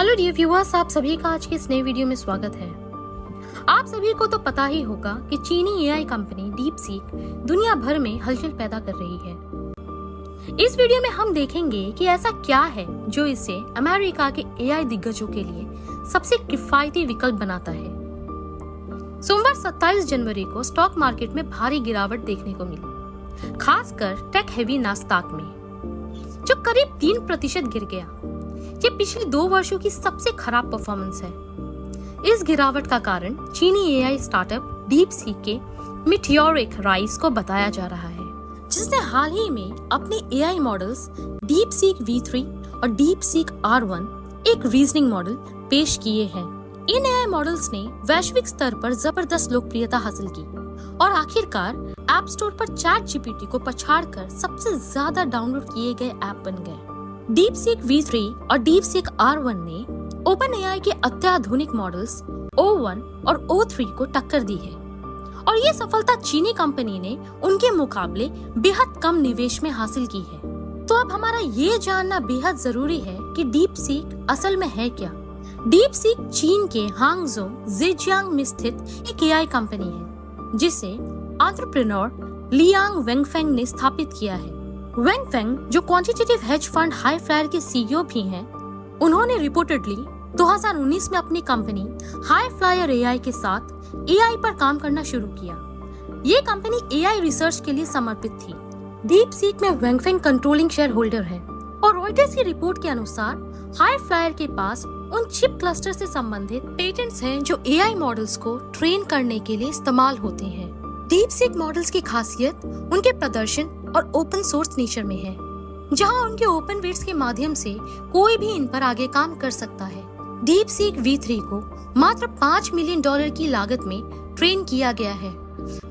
Hello dear viewers, आप सभी का आज के इस नए वीडियो में स्वागत है। आप सभी को तो पता ही होगा कि चीनी एआई कंपनी डीपसीक दुनिया भर में हलचल पैदा कर रही है। इस वीडियो में हम देखेंगे कि ऐसा क्या है जो इसे अमेरिका के एआई दिग्गजों के लिए सबसे किफायती विकल्प बनाता है। सोमवार 27 जनवरी को स्टॉक मार्केट में भारी गिरावट देखने को मिली, खासकर टेक हेवी नास्दाक में, जो करीब 3% गिर गया। ये पिछले 2 वर्षों की सबसे खराब परफॉर्मेंस है। इस गिरावट का कारण चीनी एआई स्टार्टअप डीपसीक के मीटियोरिक राइज को बताया जा रहा है, जिसने हाल ही में अपने एआई मॉडल्स डीपसीक V3 और डीपसीक R1 एक रीजनिंग मॉडल पेश किए हैं। इन एआई मॉडल्स ने वैश्विक स्तर पर जबरदस्त लोकप्रियता हासिल की और आखिरकार ऐप स्टोर पर ChatGPT को पछाड़कर सबसे ज्यादा डाउनलोड किए गए ऐप बन गए। डीपसीक V3 और डीपसीक R1 ने ओपनएआई के अत्याधुनिक मॉडल्स O1 और O3 को टक्कर दी है और ये सफलता चीनी कंपनी ने उनके मुकाबले बेहद कम निवेश में हासिल की है। तो अब हमारा ये जानना बेहद जरूरी है कि डीपसीक असल में है क्या। डीपसीक चीन के हांगझो जेजियांग में स्थित एक एआई कंपनी है, जिसे एंटरप्रेन्योर लियांग वेंगफेंग ने स्थापित किया है। वेंगफेंग, जो quantitative hedge fund high flyer के सीईओ भी हैं, उन्होंने रिपोर्टेडली 2019 में अपनी कंपनी हाई फ्लायर एआई के साथ एआई पर काम करना शुरू किया। ये कंपनी एआई रिसर्च के लिए समर्पित थी। डीपसीक में वेंगफेंग कंट्रोलिंग शेयर होल्डर है और रॉयटर्स की रिपोर्ट के अनुसार हाई फ्लायर के पास उन चिप क्लस्टर से संबंधित पेटेंट्स हैं जो एआई मॉडल्स को ट्रेन करने के लिए इस्तेमाल होते हैं। डीपसीक मॉडल्स की खासियत उनके प्रदर्शन और ओपन सोर्स नेचर में है, जहां उनके ओपन वेट्स के माध्यम से कोई भी इन पर आगे काम कर सकता है। डीपसीक V3 को मात्र $5 मिलियन की लागत में ट्रेन किया गया है,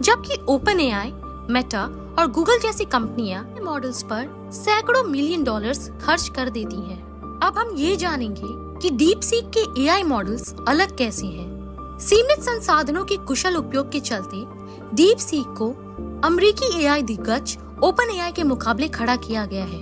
जबकि ओपनएआई, मेटा और गूगल जैसी कंपनियां मॉडल्स पर सैकड़ों मिलियन डॉलर्स खर्च कर देती हैं। अब हम ये जानेंगे कि डीपसीक के एआई मॉडल्स अलग कैसे हैं। सीमित संसाधनों के कुशल उपयोग के चलते डीपसीक को अमेरिकी एआई दिग्गज ओपनएआई के मुकाबले खड़ा किया गया है।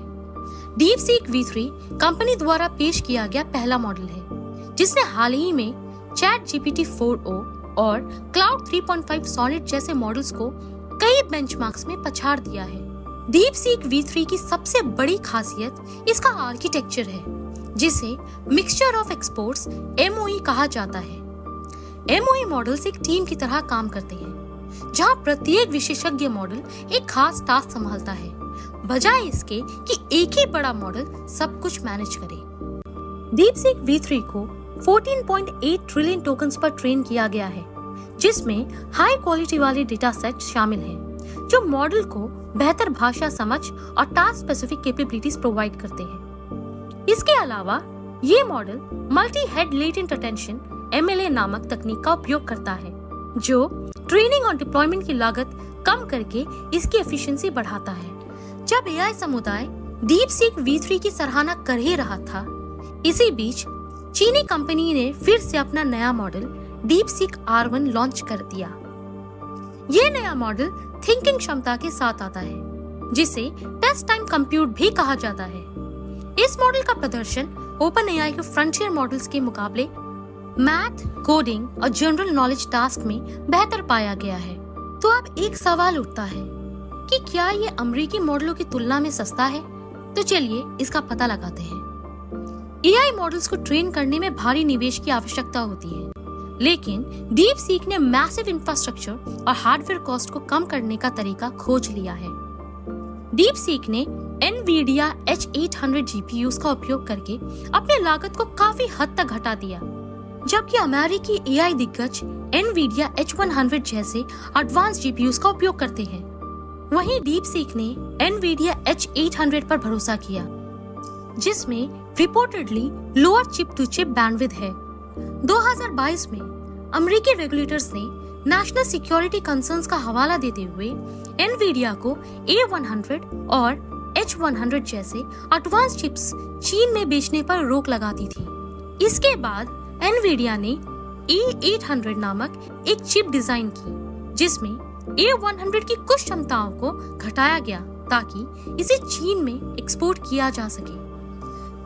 डीपसीक V3 कंपनी द्वारा पेश किया गया पहला मॉडल है, जिसने हाल ही में ChatGPT 4o और क्लाउड 3.5 सोनेट जैसे मॉडल्स को कई बेंचमार्क्स में पछाड़ दिया है। डीपसीक V3 की सबसे बड़ी खासियत इसका आर्किटेक्चर है, जिसे मिक्सचर ऑफ एक्सपर्ट्स MOE कहा जाता है। MOE मॉडल्स एक टीम की तरह काम करते हैं, जहां प्रत्येक विशेषज्ञ मॉडल एक खास टास्क संभालता है, बजाय इसके कि एक ही बड़ा मॉडल सब कुछ मैनेज करे। डीपसीक V3 को 14.8 ट्रिलियन टोकन्स पर ट्रेन किया गया है, जिसमें हाई क्वालिटी वाले डेटा सेट शामिल हैं, जो मॉडल को बेहतर भाषा समझ और टास्क स्पेसिफिक कैपेबिलिटीज प्रोवाइड करते हैं। इसके अलावा ये model multi head latent attention MLA नामक तकनीक का उपयोग करता है, जो ट्रेनिंग और डिप्लॉयमेंट की लागत कम करके इसकी एफिशिएंसी बढ़ाता है। जब एआई समुदाय डीपसीक V3 की सराहना कर ही रहा था, इसी बीच चीनी कंपनी ने फिर से अपना नया मॉडल डीपसीक R1 लॉन्च कर दिया। ये नया मॉडल थिंकिंग क्षमता के साथ आता है, जिसे टेस्ट टाइम कंप्यूट भी कहा जाता है। इस मॉडल का प्रदर्शन ओपनएआई के फ्रंटियर मॉडल्स के मुकाबले मैथ, कोडिंग और जनरल नॉलेज टास्क में बेहतर पाया गया है। तो अब एक सवाल उठता है कि क्या ये अमेरिकी मॉडलों की तुलना में सस्ता है? तो चलिए इसका पता लगाते हैं। एआई मॉडल्स को ट्रेन करने में भारी निवेश की आवश्यकता होती है, लेकिन डीपसीक ने मैसिव इंफ्रास्ट्रक्चर और हार्डवेयर कॉस्ट को कम करने का तरीका खोज लिया है। डीपसीक ने NVIDIA H800 GPUs का उपयोग करके अपने लागत को काफी हद तक घटा दिया, जबकि अमेरिकी एआई दिग्गज NVIDIA H100 जैसे एडवांस GPUs का उपयोग करते हैं। वहीं डीपसीक ने NVIDIA H800 पर भरोसा किया, जिसमें reportedly lower chip to chip bandwidth है। 2022 में अमेरिकी रेगुलेटर्स ने नेशनल सिक्योरिटी कंसर्न्स का हवाला देते हुए NVIDIA को A100 और H100 जैसे एडवांस चिप्स चीन में बेचने पर रोक लगा दी थी। इसके बाद NVIDIA ने A800 नामक एक चिप डिजाइन की, जिसमें A100 की कुछ क्षमताओं को घटाया गया ताकि इसे चीन में एक्सपोर्ट किया जा सके।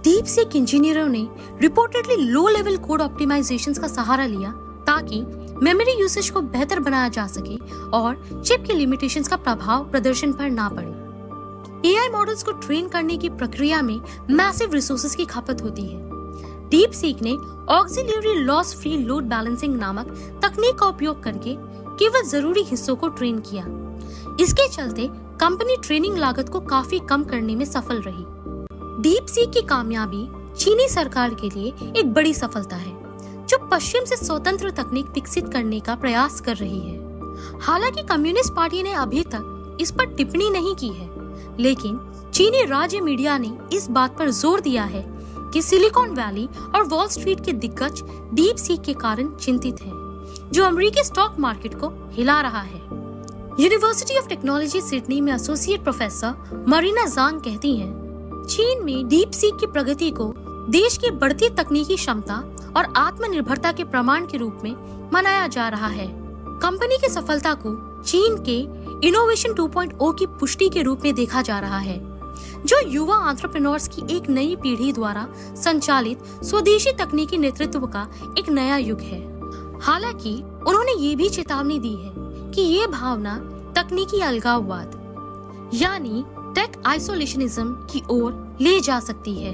डीप सीक इंजीनियरों ने reportedly low level code optimisations का सहारा लिया ताकि मेमोरी यूसेज को बेहतर बनाया जा सके और चिप के लिमिटेशंस का प्रभाव प्रदर्शन पर ना पड़े। एआई मॉडल्स को ट्रेन करने की प्रक्रिया में मैसिव रिसोर्सेज की खपत होती है। डीप सीक ने auxiliary loss free load balancing नामक तकनीक का उपयोग करके केवल जरूरी हिस्सों को ट्रेन किया। इसके चलते कंपनी ट्रेनिंग लागत को काफी कम करने में सफल रही। डीप सीक की कामयाबी चीनी सरकार के लिए एक बड़ी सफलता है, जो पश्चिम से स्वतंत्र तकनीक विकसित करने का प्रयास कर रही है। हालांकि कम्युनिस्ट पार्टी ने अभी तक इस पर टिप्पणी नहीं की है, लेकिन चीनी राज्य मीडिया ने इस बात पर जोर दिया है कि सिलिकॉन वैली और वॉल स्ट्रीट के दिग्गज डीप सीक के कारण चिंतित हैं, जो अमेरिकी स्टॉक मार्केट को हिला रहा है। यूनिवर्सिटी ऑफ टेक्नोलॉजी सिडनी में एसोसिएट प्रोफेसर मरीना जांग कहती हैं, चीन में डीप सीक की प्रगति को देश की बढ़ती तकनीकी क्षमता और आत्मनिर्भरता के प्रमाण के रूप में मनाया जा रहा है। कंपनी की सफलता को चीन के इनोवेशन 2.0 की पुष्टि के रूप में देखा जा रहा है, जो युवा एंटरप्रेन्योर्स की एक नई पीढ़ी द्वारा संचालित स्वदेशी तकनीकी नेतृत्व का एक नया युग है। हालांकि उन्होंने ये भी चेतावनी दी है कि ये भावना तकनीकी अलगाववाद यानी टेक आइसोलेशनिज्म की ओर ले जा सकती है।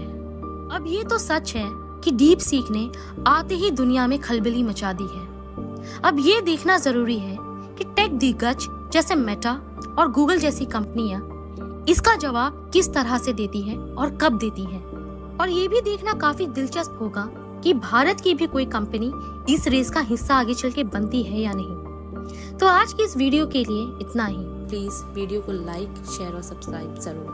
अब ये तो सच है कि डीप सीक ने आते ही दुनिया में खलबली मचा दी है। अब ये देखना जरूरी है कि टेक दिग्गज जैसे मेटा और गूगल जैसी कंपनियां इसका जवाब किस तरह से देती है और कब देती है। और ये भी देखना काफी दिलचस्प होगा कि भारत की भी कोई कंपनी इस रेस का हिस्सा आगे चल के बनती है या नहीं। तो आज की इस वीडियो के लिए इतना ही। प्लीज वीडियो को लाइक, शेयर और सब्सक्राइब जरूर।